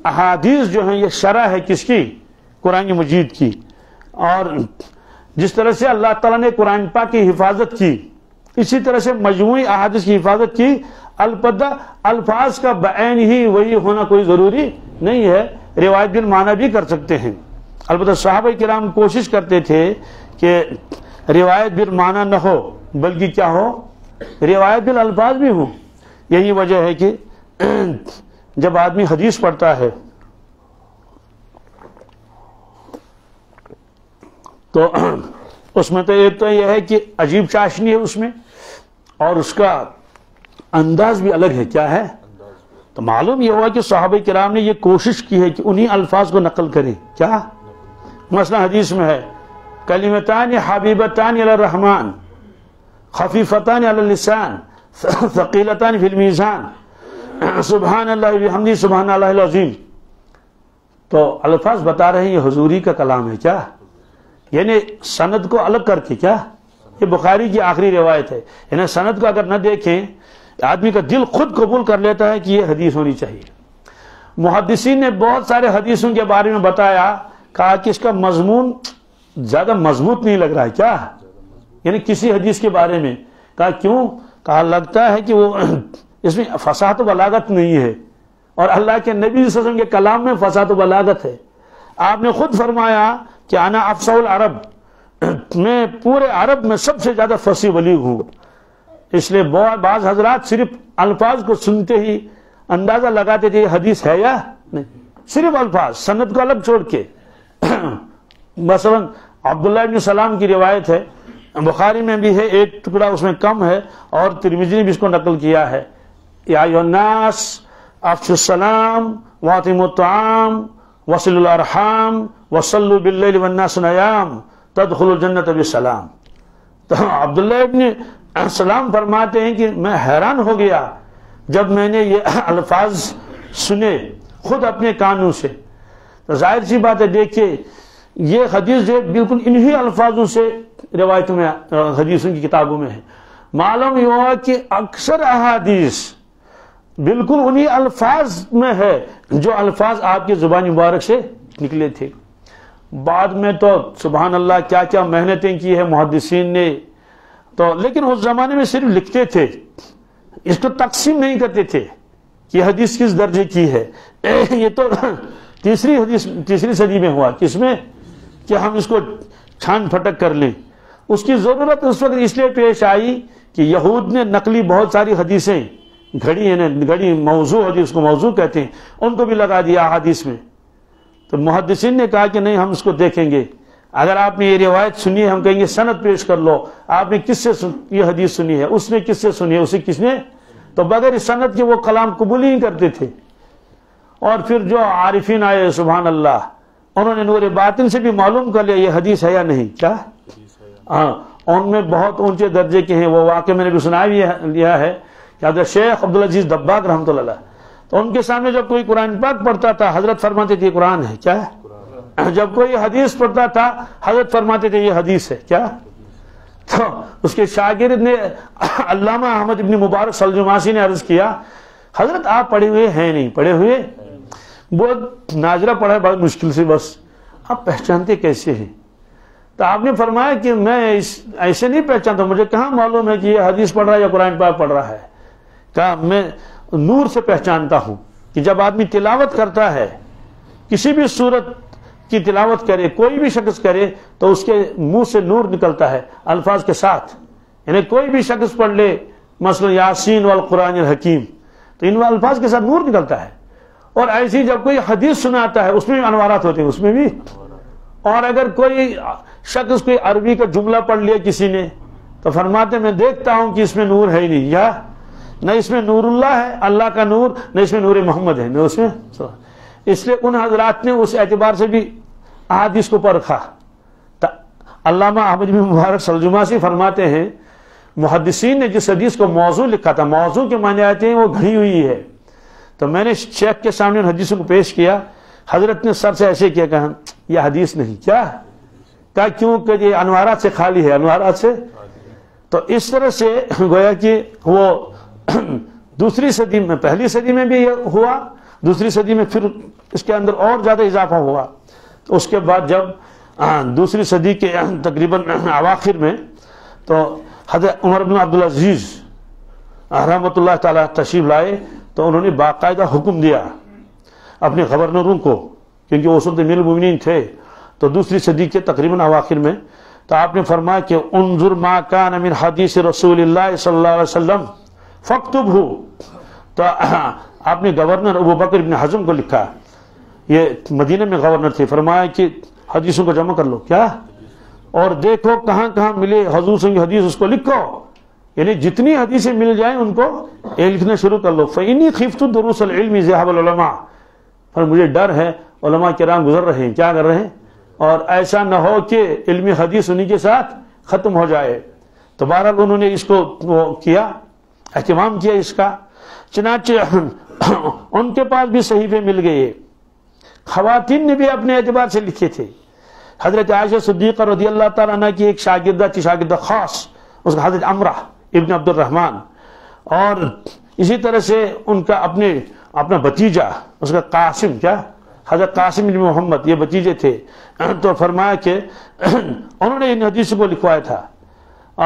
احادیث جو ہیں یہ شرح ہے کس کی؟ قرآن مجید کی. اور جس طرح سے اللہ تعالیٰ نے قرآن پاک کی حفاظت کی اسی طرح سے مجموعی احادیث کی حفاظت کی. البتہ الفاظ کا بعین ہی وہی ہونا کوئی ضروری نہیں ہے، روایت بالمعنی بھی کر سکتے ہیں. البتہ صحابہ کرام کوشش کرتے تھے کہ روایت بالمعنی نہ ہو بلکہ کیا ہو، روایت بالالفاظ بھی ہو. یہی وجہ ہے کہ جب آدمی حدیث پڑھتا ہے تو اس میں تو ایک تو یہ ہے کہ عجیب چاشنی ہے اس میں، اور اس کا انداز بھی الگ ہے. کیا ہے؟ تو معلوم یہ ہوا کہ صحابہ کرام نے یہ کوشش کی ہے کہ انہی الفاظ کو نقل کریں. کیا مثلا حدیث میں ہے کلمتان حبیبتان الی الرحمن خفیفتان علی اللسان ثقیلتان فی المیزان سبحان اللہ بحمدہ سبحان اللہ العظیم. تو الفاظ بتا رہے ہیں یہ حضوری کا کلام ہے. کیا یعنی سند کو الگ کر کے، کیا یہ بخاری کی آخری روایت ہے، یعنی سند کو اگر نہ دیکھیں آدمی کا دل خود قبول کر لیتا ہے کہ یہ حدیث ہونی چاہیے. محدثین نے بہت سارے حدیثوں کے بارے میں بتایا، کہا کہ اس کا مضمون زیادہ مضبوط نہیں لگ رہا ہے. کیا یعنی کسی حدیث کے بارے میں کہا کیوں؟ کہا لگتا ہے کہ وہ اس میں فصاحت و بلاغت نہیں ہے، اور اللہ کے نبی صلی اللہ علیہ وسلم کے کلام میں فصاحت و بلاغت ہے. آپ نے خود فرمایا کہ انا افصح العرب، میں پورے عرب میں سب سے زیادہ فصیح بلیغ ہوں. اس لیے بعض حضرات صرف الفاظ کو سنتے ہی اندازہ لگاتے تھے یہ حدیث ہے یا نہیں، صرف الفاظ، سند کو الگ چھوڑ کے. مثلا عبداللہ ابن سلام کی روایت ہے، بخاری میں بھی ہے، ایک ٹکڑا اس میں کم ہے، اور ترمذی نے بھی اس کو نقل کیا ہے. یا ایھا الناس افشوا السلام واطعموا الطعام وصلوا الارحام وصلوا باللیل والناس نیام تدخلوا الجنۃ بسلام. تو عبداللہ ابن سلام فرماتے ہیں کہ میں حیران ہو گیا جب میں نے یہ الفاظ سنے خود اپنے کانوں سے. تو ظاہر سی بات ہے، دیکھیے یہ حدیث جو بالکل انہی الفاظوں سے روایتوں میں حدیثوں کی کتابوں میں ہے. معلوم یہ ہوا کہ اکثر احادیث بالکل انہی الفاظ میں ہے جو الفاظ آپ کی زبان مبارک سے نکلے تھے. بعد میں تو سبحان اللہ کیا کیا محنتیں کی ہے محدثین نے. تو لیکن اس زمانے میں صرف لکھتے تھے، اس کو تقسیم نہیں کرتے تھے کہ یہ حدیث کس درجے کی ہے. یہ تو تیسری صدی میں ہوا، کس میں کہ ہم اس کو چھان پھٹک کر لیں. اس کی ضرورت اس وقت اس لیے پیش آئی کہ یہود نے نقلی بہت ساری حدیثیں گھڑی موضوع حدیث کو موضوع کہتے ہیں، ان کو بھی لگا دیا احادیث میں. تو محدثین نے کہا کہ نہیں، ہم اس کو دیکھیں گے. اگر آپ نے یہ روایت سنی ہے ہم کہیں گے سند پیش کر لو، آپ نے کس سے یہ حدیث سنی ہے، اس نے کس سے سنی ہے، اسے کس نے. تو بغیر اس سند کے وہ کلام قبول ہی کرتے تھے. اور پھر جو عارفین آئے سبحان اللہ، انہوں نے نور باطن سے بھی معلوم کر لیا یہ حدیث ہے یا نہیں. کیا ہاں، ان میں بہت اونچے درجے کے ہیں. وہ واقعہ میں نے بھی سنا لیا ہے کہ حضرت شیخ عبدالعزیز دباغ رحمۃ اللہ علیہ، تو ان کے سامنے جب کوئی قرآن پاک پڑھتا تھا حضرت فرماتے تھے یہ قرآن ہے. کیا ہے؟ جب کوئی حدیث پڑھتا تھا حضرت فرماتے تھے یہ حدیث ہے. کیا؟ تو اس کے شاگرد نے علامہ احمد ابن مبارک سلجماسی نے عرض کیا حضرت آپ پڑھے ہوئے ہیں نہیں، پڑھے ہوئے بہت ناظرہ پڑھا ہے بہت مشکل سے، بس آپ پہچانتے کیسے ہیں؟ تو آپ نے فرمایا کہ میں ایسے نہیں پہچانتا، مجھے کہاں معلوم ہے کہ یہ حدیث پڑھ رہا ہے یا قرآن پاک پڑھ رہا ہے. کہا میں نور سے پہچانتا ہوں کہ جب آدمی تلاوت کرتا ہے، کسی بھی صورت کی تلاوت کرے، کوئی بھی شخص کرے، تو اس کے منہ سے نور نکلتا ہے الفاظ کے ساتھ. یعنی کوئی بھی شخص پڑھ لے مثلا یاسین والقرآن الحکیم، تو ان الفاظ کے ساتھ نور نکلتا ہے. اور ایسی جب کوئی حدیث سناتا ہے اس میں بھی انوارات ہوتے ہیں، اس میں بھی. اور اگر کوئی شخص کوئی عربی کا جملہ پڑھ لیا کسی نے تو فرماتے میں دیکھتا ہوں کہ اس میں نور ہے ہی نہیں، یا نہ اس میں نور اللہ ہے، اللہ کا نور، نہ اس میں نور محمد ہے، نہ اس میں. اس لیے ان حضرات نے اس اعتبار سے بھی احادیث کو پرکھا. علامہ احمد بن مبارک سلجماسی فرماتے ہیں محدثین نے جس حدیث کو موضوع لکھا تھا، موضوع کے معنی آتے ہیں وہ گھڑی ہوئی ہے. تو میں نے شیخ کے سامنے ان حدیثوں کو پیش کیا، حضرت نے سر سے ایسے کیا، کہا یہ حدیث نہیں. کیا کہا کیوں کہ یہ انوارات سے خالی ہے، انوارات سے. تو اس طرح سے گویا کہ وہ دوسری صدی میں، پہلی صدی میں بھی یہ ہوا، دوسری صدی میں پھر اس کے اندر اور زیادہ اضافہ ہوا. اس کے بعد جب دوسری صدی کے تقریباً اواخر میں تو حضرت عمر بن عبدالعزیز رحمۃ اللہ تعالیٰ تشریف لائے تو انہوں نے باقاعدہ حکم دیا اپنے گورنروں کو، کیونکہ وہ امیر المومنین تھے. تو دوسری صدی کے تقریباً اواخر میں تو آپ نے فرمایا کہ انظر ما کان من حدیث رسول اللہ صلی اللہ علیہ وسلم فاکتبہ. تو آپ نے گورنر ابو بکر بن حزم کو لکھا، یہ مدینہ میں گورنر تھے، فرمایا کہ حدیثوں کو جمع کر لو کیا، اور دیکھو کہاں کہاں ملے حضور صلی اللہ علیہ وسلم کی حدیث، اس کو لکھو. یعنی جتنی حدیثیں مل جائیں ان کو لکھنا شروع کر لو. فإنی خفت دروس العلم ذهاب العلماء، پر مجھے ڈر ہے علماء کرام گزر رہے ہیں، کیا کر رہے ہیں، اور ایسا نہ ہو کہ علم حدیث انہی کے ساتھ ختم ہو جائے. تو بہرحال انہوں نے اس کو وہ کیا، اہتمام کیا اس کا. چنانچہ ان کے پاس بھی صحیفے مل گئے. خواتین نے بھی اپنے اعتبار سے لکھے تھے. حضرت عائشہ صدیقہ رضی اللہ تعالیٰ عنہ کی ایک شاگردہ تھی، شاگردہ خاص، اس کا حضرت عمرہ ابن عبد الرحمن، اور اسی طرح سے ان کا اپنا بتیجا اس کا قاسم، کیا حضرت قاسم بن محمد، یہ بتیجے تھے. تو فرمایا کہ انہوں نے ان حدیثوں کو لکھوایا تھا،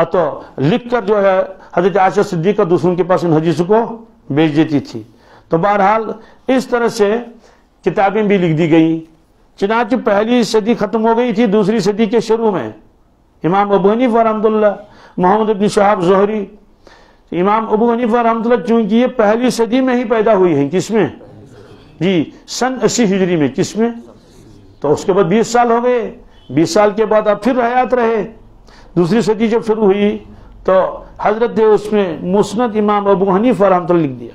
تو لکھ کر جو ہے حضرت عائشہ صدیقہ دوسروں کے پاس ان حدیثوں کو بھیج دیتی تھی. تو بہرحال اس طرح سے کتابیں بھی لکھ دی گئی. چنانچہ پہلی صدی ختم ہو گئی تھی. دوسری صدی کے شروع میں امام ابو حنیفہ رحمۃ اللہ، محمد بن شہاب زہری، امام ابو حنیفہ رحمۃ اللہ چونکہ یہ پہلی صدی میں ہی پیدا ہوئی ہیں، کس میں، جی سن 80 ہجری میں، کس میں، تو اس کے بعد 20 سال ہو گئے. 20 سال کے بعد اب پھر حیات رہے. دوسری صدی جب شروع ہوئی تو حضرت نے اس میں مسند امام ابو حنیفہ رحمۃ اللہ لکھ دیا.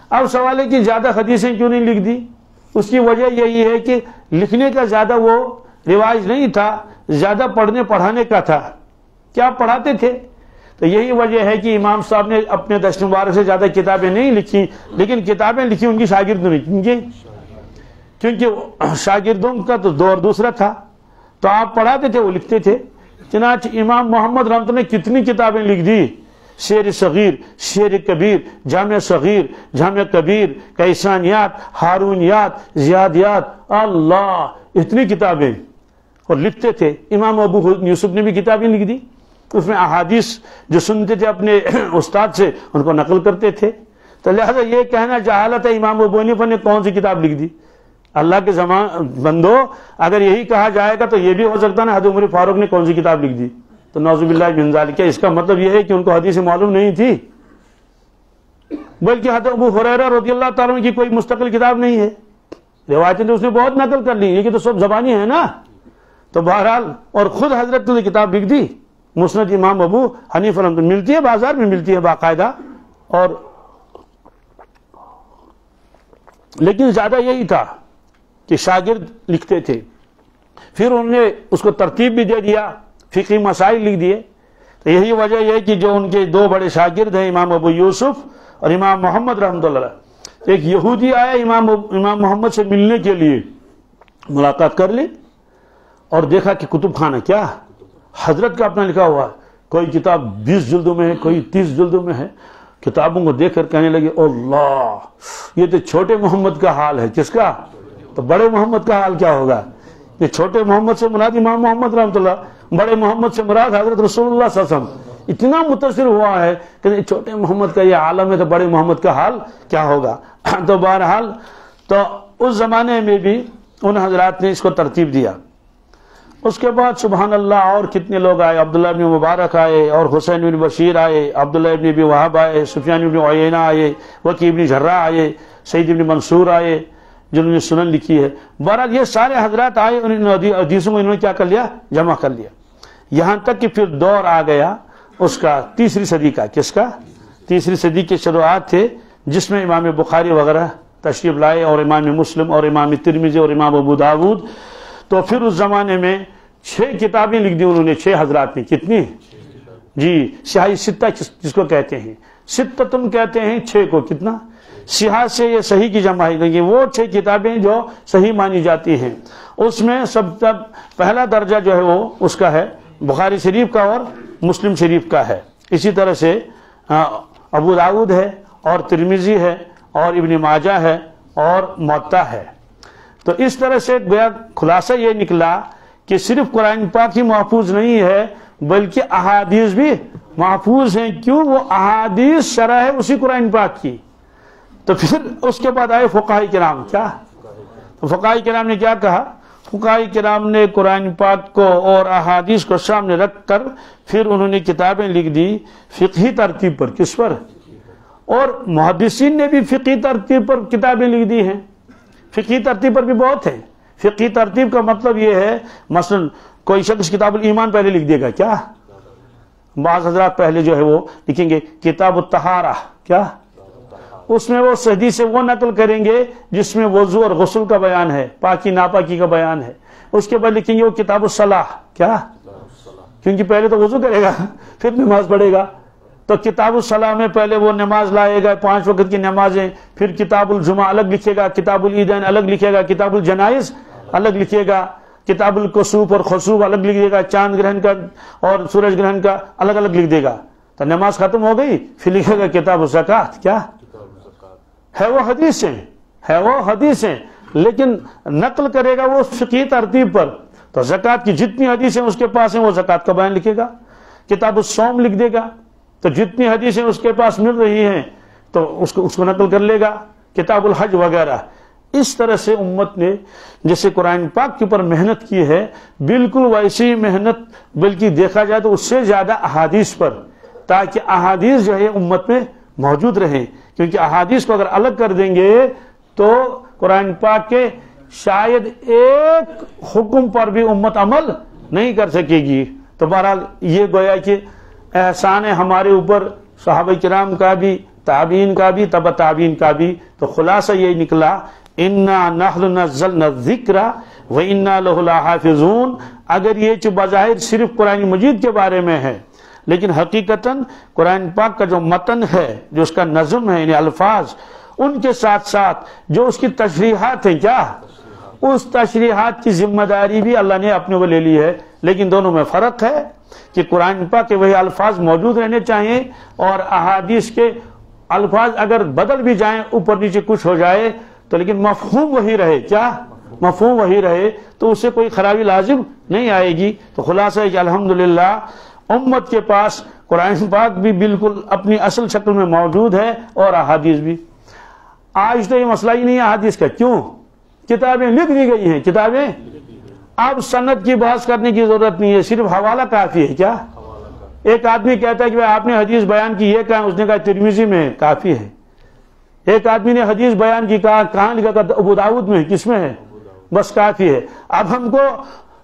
اب سوال ہے کہ زیادہ حدیثیں کیوں نہیں لکھ دی؟ اس کی وجہ یہی ہے کہ لکھنے کا زیادہ وہ رواج نہیں تھا، زیادہ پڑھنے پڑھانے کا تھا. کیا پڑھاتے تھے؟ تو یہی وجہ ہے کہ امام صاحب نے اپنے دشت مبارک سے زیادہ کتابیں نہیں لکھی، لیکن کتابیں لکھی ان کی شاگردوں نے، کیونکہ شاگردوں کا تو دور دوسرا تھا. تو آپ پڑھاتے تھے، وہ لکھتے تھے. چنانچہ امام محمد رحمۃ اللہ نے کتنی کتابیں لکھ دی، شعر صغیر، شعر کبیر، جامع صغیر، جامع کبیر، کیسانیات، ہارونیات، زیادیات، اللہ اتنی کتابیں، اور لکھتے تھے. امام ابو یوسف نے بھی کتابیں لکھ دی. اس میں احادیث جو سنتے تھے اپنے استاد سے ان کو نقل کرتے تھے. تو لہذا یہ کہنا جہالت ہے امام ابو حنیفہ نے کون سی کتاب لکھ دی. اللہ کے بندو، اگر یہی کہا جائے گا تو یہ بھی ہو سکتا ہے حضرت عمر فاروق نے کون سی کتاب لکھ دی. تو نعوذ باللہ من ذالک، اس کا مطلب یہ ہے کہ ان کو حدیث معلوم نہیں تھی، بلکہ حضرت ابو ہریرہ رضی اللہ تعالیٰ عنہ کی کوئی مستقل کتاب نہیں ہے. روایتیں تو اس نے بہت نقل کر لی، یہ کہ تو سب زبانی ہے نا. تو بہرحال اور خود حضرت نے کتاب لکھ دی مسند امام ابو حنیفہ رحمۃ اللہ، ملتی ہے بازار میں، ملتی ہے باقاعدہ. اور لیکن زیادہ یہی تھا کہ شاگرد لکھتے تھے. پھر انہوں نے اس کو ترتیب بھی دے دیا، فقہی مسائل لکھ دیے. تو یہی وجہ یہ کہ جو ان کے دو بڑے شاگرد ہیں امام ابو یوسف اور امام محمد رحمۃ اللہ، ایک یہودی آیا امام محمد سے ملنے کے لیے، ملاقات کر لی اور دیکھا کہ کتب خانہ کیا حضرت کا اپنا لکھا ہوا ہے، کوئی کتاب 20 جلدوں میں ہے، کوئی 30 جلدوں میں ہے. کتابوں کو دیکھ کر کہنے لگے اللہ، یہ تو چھوٹے محمد کا حال ہے. کس کا؟ تو بڑے محمد کا حال کیا ہوگا؟ یہ چھوٹے محمد سے مراد امام محمد رحمۃ اللہ، بڑے محمد سے مراد حضرت رسول اللہ صلی اللہ علیہ وسلم. اتنا متاثر ہوا ہے کہ چھوٹے محمد کا یہ عالم ہے تو بڑے محمد کا حال کیا ہوگا. تو بہرحال تو اس زمانے میں بھی ان حضرات نے اس کو ترتیب دیا. اس کے بعد سبحان اللہ اور کتنے لوگ آئے، عبداللہ ابن مبارک آئے، اور حسین بن بشیر آئے، عبداللہ ابن ابی وہب آئے، سفیان بن عیینہ آئے، وکی بن جرہ آئے، سعید بن منصور آئے جنہوں نے سنن لکھی ہے. بہرحال یہ سارے حضرات آئے، انہوں نے حدیثوں میں انہوں نے کیا کر لیا، جمع کر لیا. یہاں تک کہ پھر دور آ گیا اس کا تیسری صدی کا. کس کا؟ تیسری صدی کے شروعات تھے جس میں امام بخاری وغیرہ تشریف لائے، اور امام مسلم اور امام ترمذی اور امام ابو داود. تو پھر اس زمانے میں 6 کتابیں لکھ دی انہوں نے، 6 حضرات نے. کتنی؟ جی سیاہ ستہ جس کو کہتے ہیں، ستتن کہتے ہیں 6 کو. کتنا؟ سیاہ سے یہ صحیح کی جمع ہے، کہ وہ 6 کتابیں جو صحیح مانی جاتی ہیں. اس میں سب پہلا درجہ جو ہے وہ اس کا ہے بخاری شریف کا اور مسلم شریف کا ہے. اسی طرح سے ابو داود ہے اور ترمذی ہے اور ابن ماجہ ہے اور موطا ہے۔ تو اس طرح سے گویا خلاصہ یہ نکلا کہ صرف قرآن پاک ہی محفوظ نہیں ہے بلکہ احادیث بھی محفوظ ہیں۔ کیوں؟ وہ احادیث شرح ہے اسی قرآن پاک کی۔ تو پھر اس کے بعد آئے فقہاء کرام، کیا تو فقہاء کرام نے کیا کہا؟ فقہاء کرام نے قرآن پاک کو اور احادیث کو سامنے رکھ کر پھر انہوں نے کتابیں لکھ دی فقہی ترتیب پر۔ کس پر؟ اور محدثین نے بھی فقہی ترتیب پر کتابیں لکھ دی ہیں۔ فقہی ترتیب پر بھی بہت ہے۔ فقہی ترتیب کا مطلب یہ ہے مثلا کوئی شخص کتاب الایمان پہلے لکھ دے گا، کیا بعض حضرات پہلے جو ہے وہ لکھیں گے کتاب الطہارہ، کیا اس میں وہ حدیث سے وہ نقل کریں گے جس میں وضو اور غسل کا بیان ہے، پاکی ناپاکی کا بیان ہے۔ اس کے بعد لکھیں گے وہ کتاب الصلاح، کیا کیونکہ پہلے تو وضو کرے گا پھر نماز پڑھے گا، تو کتاب الصلاح میں پہلے وہ نماز لائے گا، 5 وقت کی نمازیں، پھر کتاب الجمعہ الگ لکھے گا، کتاب العیدین الگ لکھے گا، کتاب الجنائز الگ لکھے گا، کتاب الکسوف اور خسوف الگ لکھ دے گا، چاند گرہن کا اور سورج گرہن کا الگ الگ لکھ دے گا۔ تو نماز ختم ہو گئی، پھر لکھے گا کتاب الزکوٰۃ، کیا ہے وہ حدیث ہے وہ حدیث ہیں، لیکن نقل کرے گا وہ فقہی ترتیب پر۔ تو زکوٰۃ کی جتنی حدیثیں اس کے پاس ہیں وہ زکوٰۃ کا بیان لکھے گا، کتاب الصوم لکھ دے گا، تو جتنی حدیثیں اس کے پاس مل رہی ہیں تو اس کو نقل کر لے گا، کتاب الحج وغیرہ۔ اس طرح سے امت نے جیسے قرآن پاک کے اوپر محنت کی ہے، بالکل ویسی محنت بلکہ دیکھا جائے تو اس سے زیادہ احادیث پر، تاکہ احادیث جو ہے امت میں موجود رہیں، کیونکہ احادیث کو اگر الگ کر دیں گے تو قرآن پاک کے شاید ایک حکم پر بھی امت عمل نہیں کر سکے گی۔ تو بہرحال یہ گویا کہ احسان ہے ہمارے اوپر، صحابہ کرام کا بھی، تابعین کا بھی، تبع تابعین کا بھی۔ تو خلاصہ یہ نکلا انا نحن نزلنا الذکر وانا لہ لحافظون۔ اگر یہ جو بظاہر صرف قرآن مجید کے بارے میں ہے، لیکن حقیقتاً قرآن پاک کا جو متن ہے، جو اس کا نظم ہے، یعنی الفاظ، ان کے ساتھ ساتھ جو اس کی تشریحات ہیں، کیا اس تشریحات کی ذمہ داری بھی اللہ نے اپنے کو لے لی ہے۔ لیکن دونوں میں فرق ہے کہ قرآن پاک کے وہی الفاظ موجود رہنے چاہیے، اور احادیث کے الفاظ اگر بدل بھی جائیں، اوپر نیچے کچھ ہو جائے تو لیکن مفہوم وہی رہے، کیا مفہوم وہی رہے، تو اس سے کوئی خرابی لازم نہیں آئے گی۔ تو خلاصہ ہے کہ الحمدللہ امت کے پاس قرآن پاک بھی بالکل اپنی اصل شکل میں موجود ہے اور احادیث بھی۔ آج تو یہ مسئلہ ہی نہیں ہے احادیث کا، کیوں؟ کتابیں لکھ دی گئی ہیں، کتابیں، اب سند کی بحث کرنے کی ضرورت نہیں ہے، صرف حوالہ کافی ہے، کیا ایک آدمی کہتا ہے کہ آپ نے حدیث بیان کی، یہ کہا، اس نے کہا ترمذی میں، کافی ہے۔ ایک آدمی نے حدیث بیان کی، کہا کہاں لکھا؟ کہا ابو داؤد میں، کس میں ہے؟ بس کافی ہے۔ اب ہم کو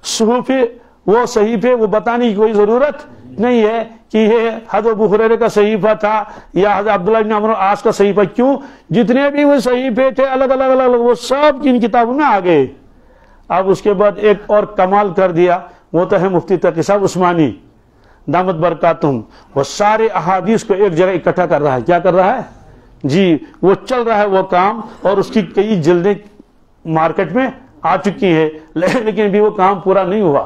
صحیفے وہ صحیفے وہ بتانے کی کوئی ضرورت نہیں ہے کہ یہ حضرت ابو ہریرہ کا صحیفہ تھا یا حضرت عبداللہ بن عمرو عاص کا صحیفہ۔ کیوں؟ جتنے بھی وہ صحیفے تھے الگ الگ وہ سب ان کتابوں میں آ گئے۔ اب اس کے بعد ایک اور کمال کر دیا، وہ تو ہے مفتی تقی صاحب عثمانی دامت برکاتہم، وہ سارے احادیث کو ایک جگہ اکٹھا کر رہا ہے۔ کیا کر رہا ہے جی؟ وہ چل رہا ہے وہ کام، اور اس کی کئی جلدیں مارکیٹ میں آ چکی ہیں، لیکن بھی وہ کام پورا نہیں ہوا۔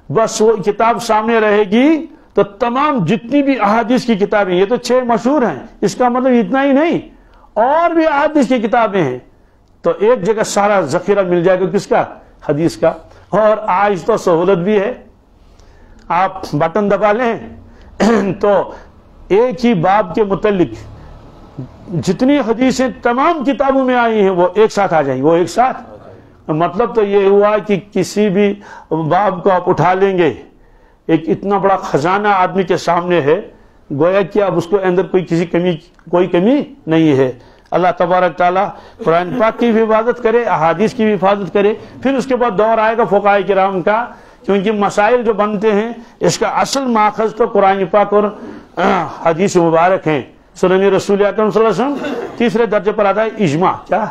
بس وہ کتاب سامنے رہے گی تو تمام جتنی بھی احادیث کی کتابیں، یہ تو 6 مشہور ہیں، اس کا مطلب اتنا ہی نہیں، اور بھی احادیث کی کتابیں ہیں، تو ایک جگہ سارا ذخیرہ مل جائے گا، کس کا؟ حدیث کا۔ اور آج تو سہولت بھی ہے، آپ بٹن دبا لیں تو ایک ہی باب کے متعلق جتنی حدیثیں تمام کتابوں میں آئی ہیں وہ ایک ساتھ آ جائیں گی، وہ ایک ساتھ۔ مطلب تو یہ ہوا کہ کسی بھی باب کو آپ اٹھا لیں گے، ایک اتنا بڑا خزانہ آدمی کے سامنے ہے، گویا کہ اب اس کو اندر کوئی کمی نہیں ہے۔ اللہ تبارک تعالیٰ قرآن پاک کی بھی حفاظت کرے، احادیث کی بھی حفاظت کرے۔ پھر اس کے بعد دور آئے گا فقہاء کرام کا، کیونکہ مسائل جو بنتے ہیں اس کا اصل ماخذ تو قرآن پاک اور حدیث مبارک ہیں۔ سنن رسول اکرم صلی اللہ علیہ وسلم تیسرے درجے پر آتا ہے اجماع، کیا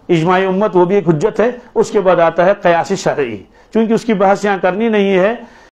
اجماع امت، وہ بھی ایک حجت ہے۔ اس کے بعد آتا ہے قیاس شرعی، چونکہ اس کی بحث یہاں کرنی نہیں ہے،